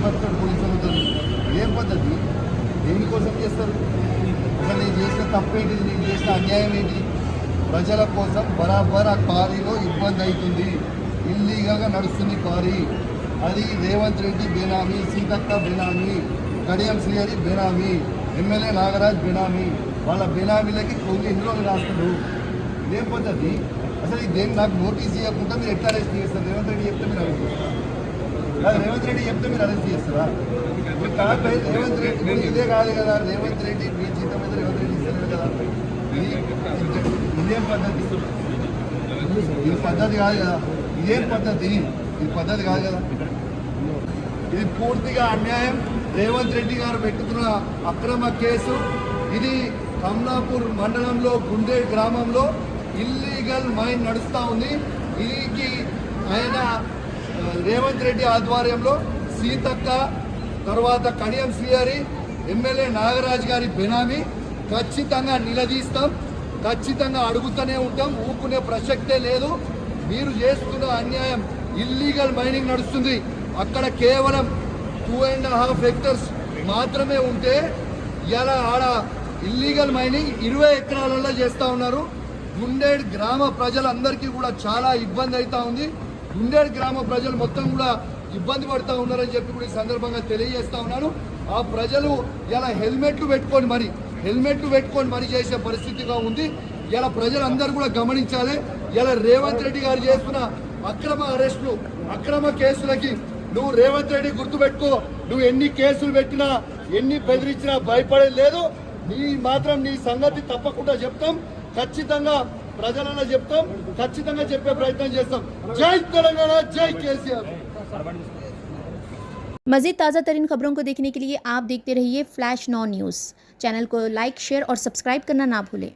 బతుకుతాడు పోలీసులతో. ఏం పద్ధతి? దేనికోసం చేస్తారు? అసలు నేను చేసిన తప్పేంటిది? నేను చేసిన అన్యాయం ఏంటి? ప్రజల కోసం బరాబర్ ఆ క్వారీలో ఇబ్బంది అవుతుంది. ఇల్లీగల్గా నడుస్తుంది క్వారీ. అది రేవంత్ రెడ్డి బేనామీ, సీతక్క బేనామీ, కడియం శ్రీహరి బేనామీ, ఎమ్మెల్యే నాగరాజ్ బేనామీ. వాళ్ళ బేనామీలకి కొన్ని ఎన్ని రోజులు రాస్తున్నారు. ఇదేం పద్ధతి? అసలు దేని నాకు నోటీస్ ఇవ్వకుండా మీరు ఎట్లా అరెస్ట్ చేస్తారు? రేవంత్ రెడ్డి చెప్తే మీరు అరెస్ట్ చేస్తారు. రేవంత్ రెడ్డి చెప్తే మీరు అరెస్ట్ చేస్తారా? రేవంత్ రెడ్డి ఇదే కాదు కదా. రేవంత్ రెడ్డి మీ జీతం మీద రేవంత్ రెడ్డి ఇస్తారు కదా. ఇదేం పద్ధతి? ఇది పద్ధతి కాదు కదా. ఇదేం పద్ధతి? ఇది పద్ధతి కాదు కదా. ఇది పూర్తిగా అన్యాయం. రేవంత్ రెడ్డి గారు పెట్టుకున్న అక్రమ కేసు ఇది. కమలాపూర్ మండలంలో గుండేడ్ గ్రామంలో ఇల్లీగల్ మైన్ నడుస్తూ ఉంది. ఇది ఆయన రేవంత్ రెడ్డి ఆధ్వర్యంలో సీతక్క, తర్వాత కడియం శ్రీహరి, ఎమ్మెల్యే నాగరాజ్ గారి బెనామీ. ఖచ్చితంగా నిలదీస్తాం, ఖచ్చితంగా అడుగుతూనే ఉంటాం. ఊపుకునే ప్రసక్తే లేదు. మీరు చేస్తున్న అన్యాయం. ఇల్లీగల్ మైనింగ్ నడుస్తుంది అక్కడ. కేవలం 2.5 హెక్టర్స్ మాత్రమే ఉంటే ఇలా ఆడ ఇల్లీగల్ మైనింగ్ 20 ఎకరాలలో చేస్తూ ఉన్నారు. గుండేడ్ గ్రామ ప్రజలందరికీ కూడా చాలా ఇబ్బంది అవుతా ఉంది. గుండేడ్ గ్రామ ప్రజలు మొత్తం కూడా ఇబ్బంది పడుతూ ఉన్నారని చెప్పి కూడా ఈ సందర్భంగా తెలియజేస్తా ఉన్నాను. ఆ ప్రజలు ఇలా హెల్మెట్లు పెట్టుకొని మరి చేసే పరిస్థితిగా ఉంది. ఇలా ప్రజలందరూ కూడా గమనించాలి. ఇలా రేవంత్ రెడ్డి గారు చేస్తున్న అక్రమ అరెస్టులు, అక్రమ కేసులకి నువ్వు రేవంత్ రెడ్డి గుర్తుపెట్టుకో. నువ్వు ఎన్ని కేసులు పెట్టినా, ఎన్ని బెదిరించినా భయపడేది లేదు. నీ సంగతి తప్పకుండా చెప్తాం. ఖచ్చితంగా ప్రజలలో చెప్తాం. ఖచ్చితంగా చెప్పే ప్రయత్నం చేస్తాం. జై తెలంగాణ, జై కేసీఆర్. मज़ीद ताज़ा तरीन खबरों को देखने के लिए आप देखते रहिए फ्लैश 9 न्यूज़। चैनल को लाइक, शेयर और सब्सक्राइब करना ना भूलें।